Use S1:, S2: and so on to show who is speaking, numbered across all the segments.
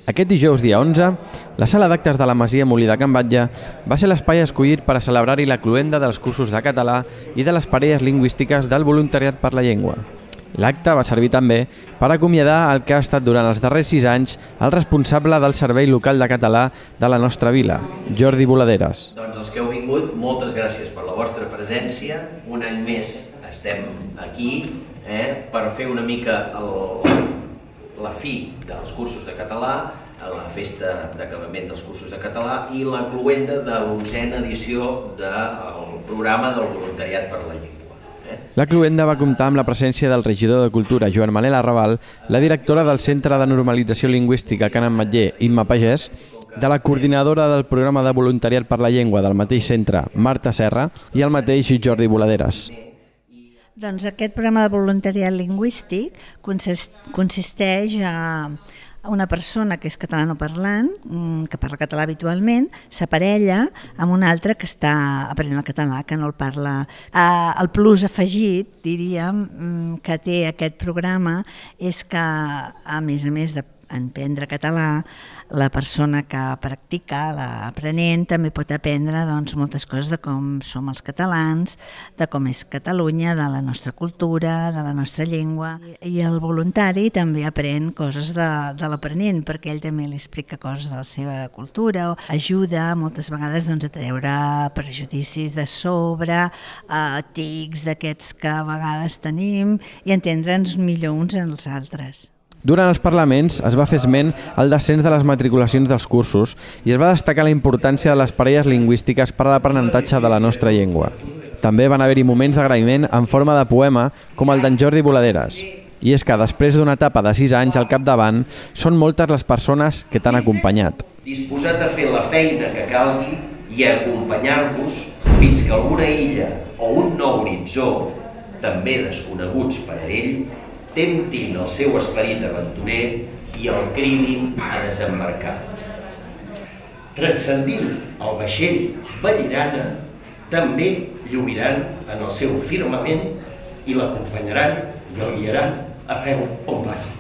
S1: Aquest dijous, dia 11, la sala d'actes de la Masia Molí de Can Batlle va ser l'espai escollit per a celebrar-hi la cloenda dels cursos de català i de les parelles lingüístiques del voluntariat per la llengua. L'acte va servir també per acomiadar el que ha estat durant els darrers 6 anys el responsable del Servei Local de Català de la nostra vila, Jordi Boladeres.
S2: Doncs els que heu vingut, moltes gràcies per la vostra presència. Un any més estem aquí per fer una mica la fi dels cursos de català, la festa d'acabament dels cursos de català i la cloenda de l'11a edició del programa del voluntariat per la llengua.
S1: La cloenda va comptar amb la presència del regidor de Cultura, Joan Manel Arrabal, la directora del Centre de Normalització Lingüística Can Ametller, Imma Pagès, de la coordinadora del programa de voluntariat per la llengua del mateix centre, Marta Serra, i el mateix Jordi Boladeres.
S3: Doncs aquest programa de voluntariat lingüístic consisteix a una persona que és catalanoparlant, que parla català habitualment, s'aparella amb una altra que està aprenent el català, que no el parla. El plus afegit, diríem, que té aquest programa és que, a més d'aprendre català, la persona que practica, l'aprenent, també pot aprendre moltes coses de com som els catalans, de com és Catalunya, de la nostra cultura, de la nostra llengua. I el voluntari també aprèn coses de l'aprenent, perquè ell també li explica coses de la seva cultura, o ajuda moltes vegades a treure prejudicis de sobre, tics d'aquests que a vegades tenim, i entendre'ns millor uns als altres.
S1: Durant els parlaments es va fer esment al descens de les matriculacions dels cursos i es va destacar la importància de les parelles lingüístiques per a l'aprenentatge de la nostra llengua. També van haver-hi moments d'agraïment en forma de poema com el d'en Jordi Boladeres. I és que després d'una etapa de 6 anys al capdavant, són moltes les persones que t'han acompanyat.
S2: Disposat a fer la feina que calgui i a acompanyar-vos fins que alguna illa o un nou horitzó, també desconeguts per a ell, temptin el seu esperit aventurer i el cridin a desembarcar. Transcendint el vaixell Vallirana, també lluiran en el seu firmament i l'acompanyaran i el guiaran arreu on vagi.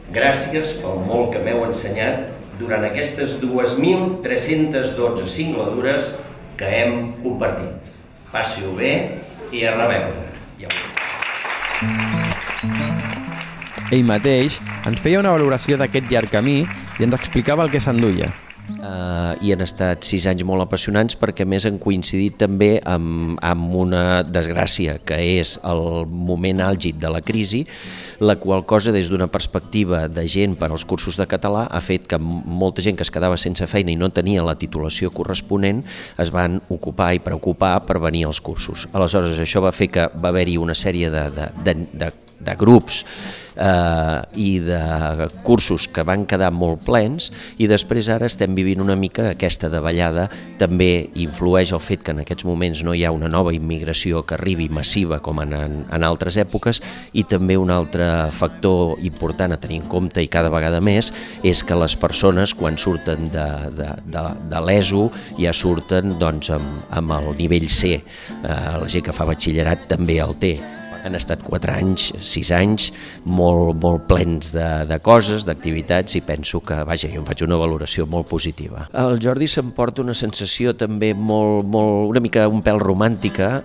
S2: Gràcies pel molt que m'heu ensenyat durant aquestes 2.312 singladures que hem compartit. Passi-ho bé i a reveure.
S1: Ell mateix ens feia una valoració d'aquest llarg camí i ens explicava el que s'enduia.
S4: I han estat 6 anys molt apassionants perquè a més han coincidit també amb una desgràcia que és el moment àlgid de la crisi, la qual cosa des d'una perspectiva de gent per als cursos de català ha fet que molta gent que es quedava sense feina i no tenia la titulació corresponent es van ocupar i preocupar per venir als cursos. Aleshores això va fer que va haver-hi una sèrie de grups i de cursos que van quedar molt plens i després ara estem vivint una mica aquesta davallada. També influeix el fet que en aquests moments no hi ha una nova immigració que arribi massiva com en altres èpoques i també un altre factor important a tenir en compte i cada vegada més és que les persones quan surten de l'ESO ja surten amb el nivell C. La gent que fa batxillerat també el té. Han estat 4 anys, 6 anys, molt plens de coses, d'activitats i penso que, vaja, jo em faig una valoració molt positiva. El Jordi s'emporta una sensació també una mica un pèl romàntica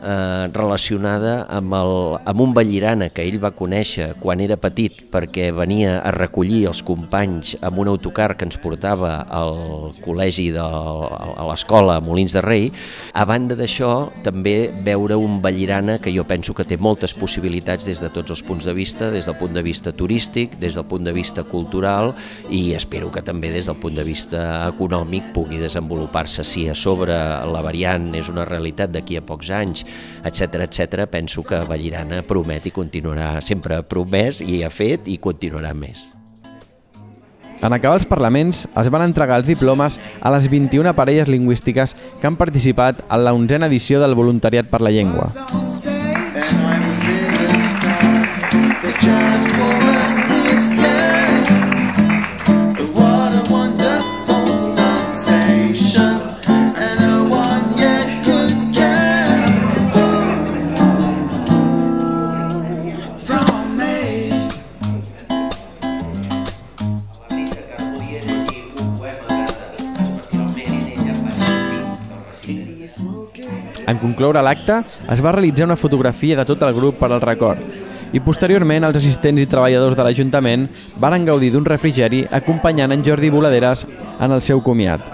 S4: relacionada amb un Vallirana que ell va conèixer quan era petit perquè venia a recollir els companys amb un autocar que ens portava al col·legi a l'escola Molins de Rei. A banda d'això, també veure un Vallirana que jo penso que té moltes possibilitats des de tots els punts de vista, des del punt de vista turístic, des del punt de vista cultural i espero que també des del punt de vista econòmic pugui desenvolupar-se. Si a sobre la variant és una realitat d'aquí a pocs anys, etc., penso que Vallirana promet i continuarà, sempre ha promès i ha fet i continuarà més.
S1: En acabar els parlaments es van entregar els diplomes a les 21 parelles lingüístiques que han participat en la 11a edició del Voluntariat per la Llengua. En concloure l'acte, es va realitzar una fotografia de tot el grup per al record i posteriorment els assistents i treballadors de l'Ajuntament varen gaudir d'un refrigeri acompanyant en Jordi Boladeres en el seu comiat.